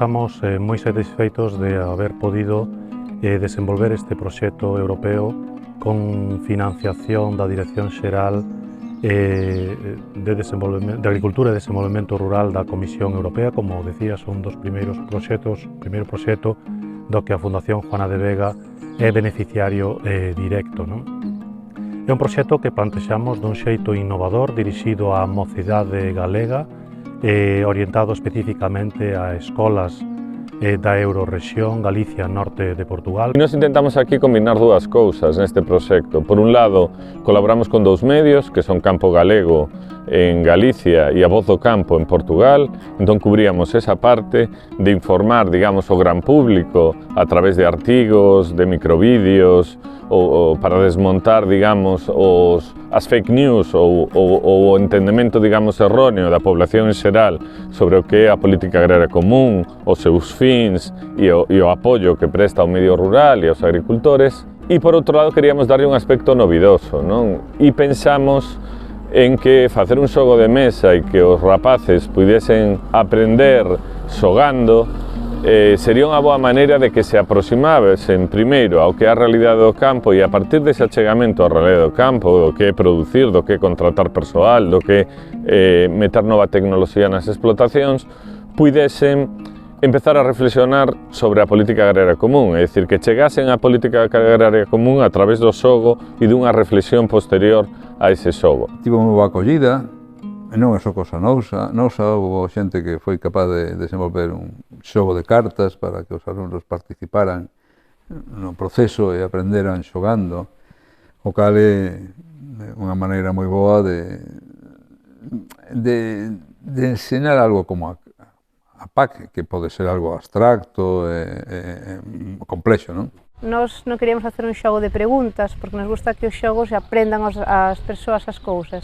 estamos moi satisfeitos de haber podido desenvolver este proxecto europeo con financiación da Dirección Xeral de Agricultura e Desenvolvemento Rural da Comisión Europea. Como decía, son dos primeiro proxecto do que a Fundación Juana de Vega é beneficiario directo, non? É un proxecto que plantexamos dun xeito innovador, dirixido á mocidade galega, orientado especificamente a escolas da Eurorrexión, Galicia, norte de Portugal. Nos intentamos aquí combinar dúas cousas neste proxecto. Por un lado, colaboramos con dous medios, que son Campo Galego en Galicia e A Voz do Campo en Portugal. Entón cubríamos esa parte de informar, digamos, o gran público a través de artigos, de microvídeos, ou para desmontar, digamos, as fake news ou o entendemento, digamos, erróneo da población en xeral sobre o que é a política agraria común, os seus fins e o apoio que presta ao medio rural e aos agricultores. E, por outro lado, queríamos darlle un aspecto novidoso, non? E pensamos en que facer un xogo de mesa e que os rapaces puidesen aprender xogando sería unha boa maneira de que se aproximasen primeiro ao que é a realidade do campo e a partir dese achegamento á realidade do campo, do que é producir, do que é contratar persoal, do que é meter nova tecnoloxía nas explotacións, puidesen empezar a reflexionar sobre a política agraria común, é dicir, que chegasen á política agraria común a través do xogo e dunha reflexión posterior a ese xogo. Tivo unha boa acollida. Non é só cosa nosa, houve xente que foi capaz de desenvolver un xogo de cartas para que os alumnos participaran no proceso e aprenderan xogando, o cal é unha maneira moi boa de ensinar algo como a PAC, que pode ser algo abstracto e complexo, non? Nós non queríamos facer un xogo de preguntas, porque nos gusta que os xogos aprendan as persoas as cousas.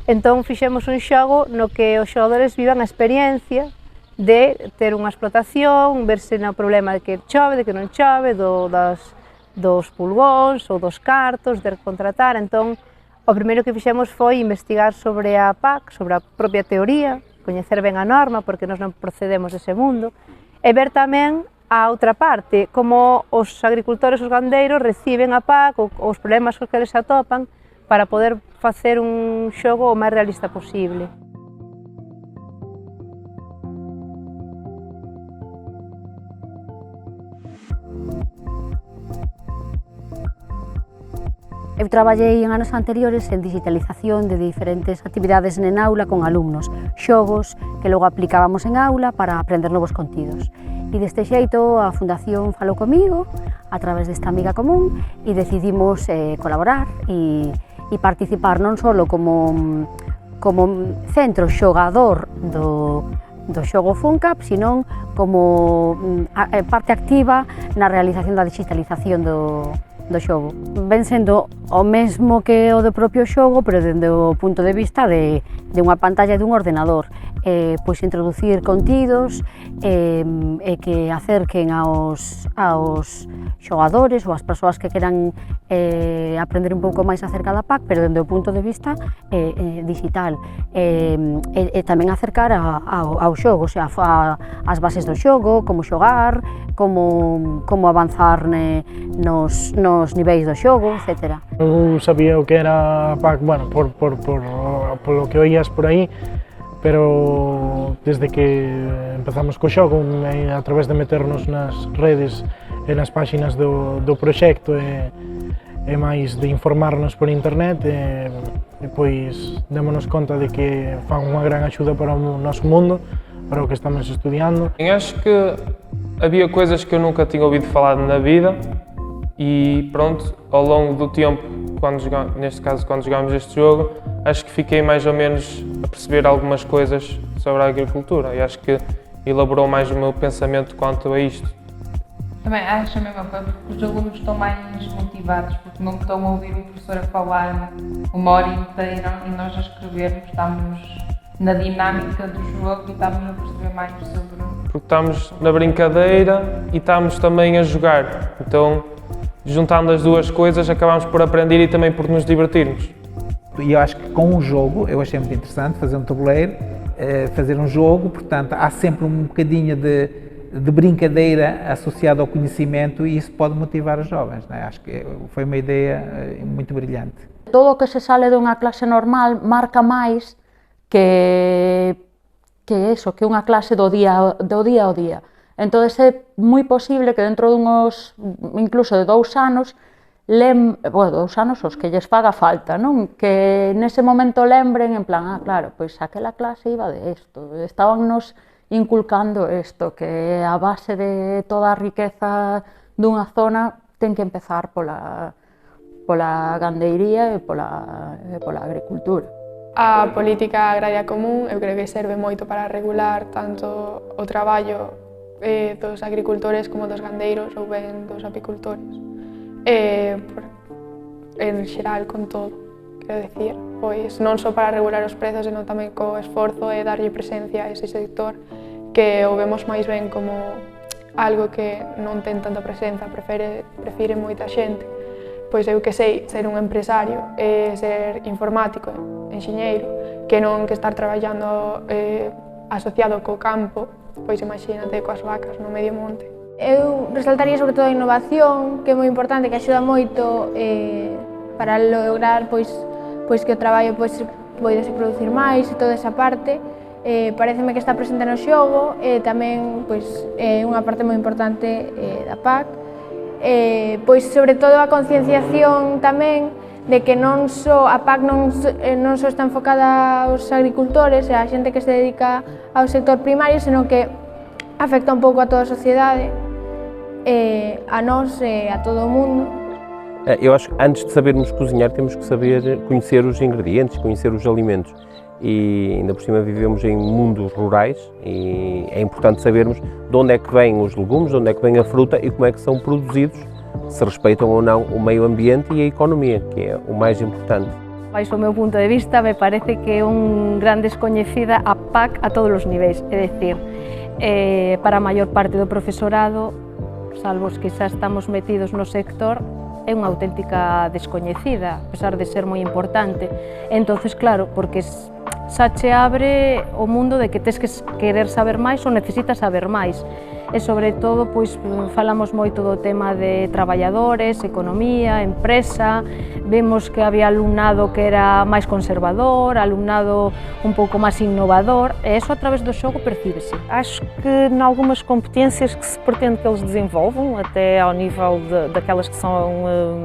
Entón fixemos un xogo no que os xogadores vivan a experiencia de ter unha explotación, verse no problema de que chove, de que non chove, dos pulgóns ou dos cartos, de contratar. Entón, o primeiro que fixemos foi investigar sobre a PAC, sobre a propia teoría, coñecer ben a norma, porque nós non procedemos dese mundo, e ver tamén a outra parte, como os agricultores, os gandeiros, reciben a PAC, os problemas cos que eles se atopan, para poder facer un xogo o máis realista posible. Eu traballei en anos anteriores en digitalización de diferentes actividades en aula con alumnos, xogos que logo aplicábamos en aula para aprender novos contidos. E deste xeito a Fundación falou comigo a través desta amiga común e decidimos colaborar e participar non só como centro xogador do xogo FUNCAP, senón como parte activa na realización da digitalización do xogo. Ven sendo o mesmo que o do propio xogo, pero dende o punto de vista de unha pantalla dun ordenador. Pois introducir contidos e que acerquen aos xogadores ou ás persoas que queran aprender un pouco máis acerca da PAC, pero dende o punto de vista digital. E tamén acercar ao xogo, o sea, as bases do xogo, como xogar, como avanzar nos niveis do xogo, etc. Eu sabía o que era a PAC, bueno, polo que oías por aí, pero desde que empezamos co xogo, a través de meternos nas redes e nas páxinas do proxecto e máis de informarnos por internet, e pois démonos conta de que fan unha gran axuda para o noso mundo, para o que estamos estudiando. Acho que havia coisas que eu nunca tinha ouvido falar na vida e pronto, ao longo do tempo, neste caso quando jogámos este jogo, acho que fiquei mais ou menos a perceber algumas coisas sobre a agricultura e acho que elaborou mais o meu pensamento quanto a isto. Também acho a mesma coisa, porque os alunos estão mais motivados, porque não estão a ouvir o professor a falar uma hora inteira e nós a escrevermos, estamos na dinâmica do jogo e estamos a perceber mais sobre... Porque estamos na brincadeira e estamos também a jogar, então juntando as duas coisas acabamos por aprender e também por nos divertirmos. E eu acho que com um jogo, eu achei muito interessante fazer um tabuleiro, fazer um jogo, portanto há sempre um bocadinho de de brincadeira associado ao conhecimento, e isso pode motivar os jovens, né? Acho que foi uma ideia muito brilhante. Todo o que se sale dunha clase normal marca máis que unha clase do día ao día. Entón é moi posible que dentro dunhos, incluso de 2 anos, 2 anos os que lles faga falta, non? Que nese momento lembren en plan, claro, pois aquela clase iba de isto, estábamos inculcando isto, que a base de toda a riqueza dunha zona ten que empezar pola gandeiría e pola agricultura. A política agraria común eu creo que serve moito para regular tanto o traballo dos agricultores como dos gandeiros ou ben dos apicultores. En xeral, con todo, quero dicir, pois non só para regular os prezos, senón tamén co esforzo e darlle presencia a ese sector que o vemos máis ben como algo que non ten tanta presenza, prefire moita xente. Pois eu que sei, ser un empresario e ser informático, enxeñeiro, que non que estar traballando asociado co campo, pois imagínate coas vacas no medio monte. Eu resaltaría sobre todo a innovación, que é moi importante, que axuda moito para lograr pois que o traballo poidese producir máis e toda esa parte. Pareceme que está presente no xogo e tamén é unha parte moi importante da PAC. Pois sobre todo a concienciación tamén de que non só a PAC non só está enfocada aos agricultores e a xente que se dedica ao sector primario, senón que afecta un pouco a toda a sociedade, a nós e a todo o mundo. Eu acho que antes de sabermos cozinhar temos que saber conhecer os ingredientes, conhecer os alimentos. E ainda por cima vivemos em mundos rurais e é importante sabermos de onde é que vêm os legumes, de onde é que vem a fruta e como é que são produzidos, se respeitam ou não o meio ambiente e a economia, que é o mais importante. Baixo o meu punto de vista, me parece que é gran descoñecida a PAC a todos os niveis, é dicir, para a maior parte do profesorado, salvo os que xa estamos metidos no sector, é unha auténtica descoñecida, a pesar de ser moi importante. Entonces, claro, porque xa che abre o mundo de que tes que querer saber máis ou necesitas saber máis. E, sobre todo, pois, falamos moito do tema de traballadores, economía, empresa, vemos que había alumnado que era máis conservador, alumnado un pouco máis innovador, e eso a través do xogo percíbese. Acho que, em algumas competências que se pretende que eles desenvolvam, até ao nível daquelas que são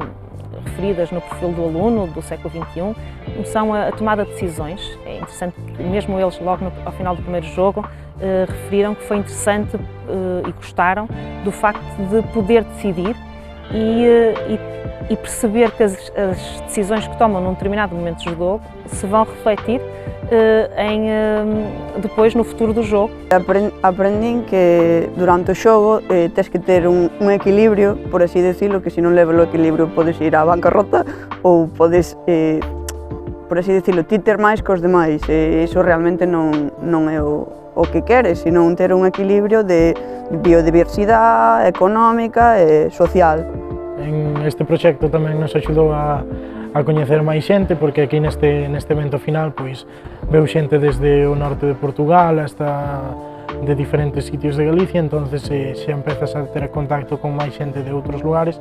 referidas no perfil do aluno do século XXI, são a tomada de decisões. É interessante que mesmo eles, logo ao final do primeiro jogo, referiram que foi interessante e gostaram do facto de poder decidir e perceber que as decisões que tomam num determinado momento do jogo se vão refletir depois no futuro do jogo. Aprendín que durante o xogo tens que ter un equilibrio, por así decirlo, que se non leva o equilibrio podes ir á bancarrota ou podes, por así decirlo, ti ter máis que os demais. Iso realmente non é o que queres, sino ter un equilibrio de biodiversidade económica e social. En este proxecto tamén nos axudou a coñecer máis xente, porque aquí neste evento final pois veu xente desde o norte de Portugal hasta de diferentes sitios de Galicia, entonces xa empezas a ter contacto con máis xente de outros lugares,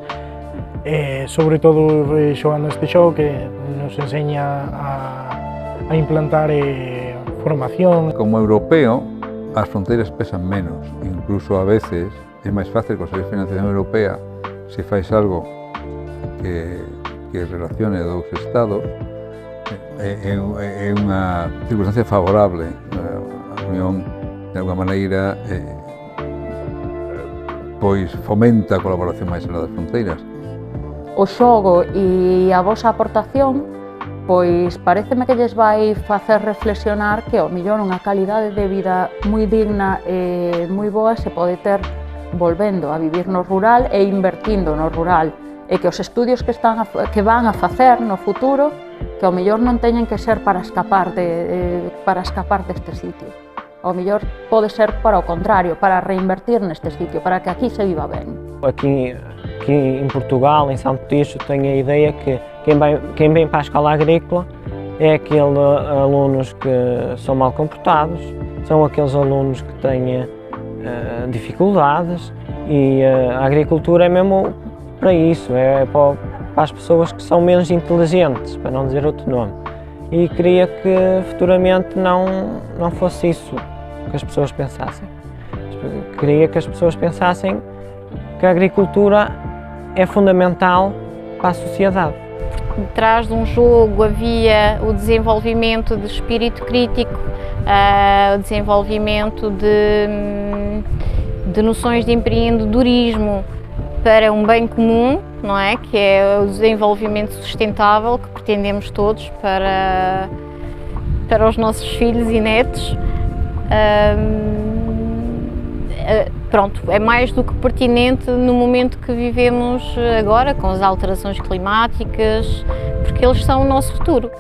sobre todo xogando este xogo que nos enseña a implantar formación. Como europeo, as fronteiras pesan menos, incluso a veces é máis fácil conseguir financiación europea se fais algo que relacione dous estados. É unha circunstancia favorable. A Unión, de alguma maneira, pois fomenta a colaboración máis alá das fronteiras. O xogo e a vosa aportación, pois pareceme que lles vai facer reflexionar que ao mellor unha calidade de vida moi digna e moi boa se pode ter volvendo a vivir no rural e invertindo no rural, e que os estudios que van a facer no futuro, que ao mellor non teñen que ser para escapar deste sitio. Ao mellor pode ser para o contrario, para reinvertir neste sitio, para que aquí se viva ben. Aqui em Portugal, em São Petisco, tenho a ideia que quem vem para a escola agrícola é aqueles alunos que são mal comportados, são aqueles alunos que têm dificuldades, e a agricultura é mesmo para isso, é para as pessoas que são menos inteligentes, para não dizer outro nome. E queria que futuramente não fosse isso que as pessoas pensassem. Queria que as pessoas pensassem que a agricultura é fundamental para a sociedade. Por trás de um jogo havia o desenvolvimento de espírito crítico, o desenvolvimento de noções de empreendedorismo para um bem comum, não é? Que é o desenvolvimento sustentável que pretendemos todos para os nossos filhos e netos. Pronto, é mais do que pertinente no momento que vivemos agora, com as alterações climáticas, porque eles são o nosso futuro.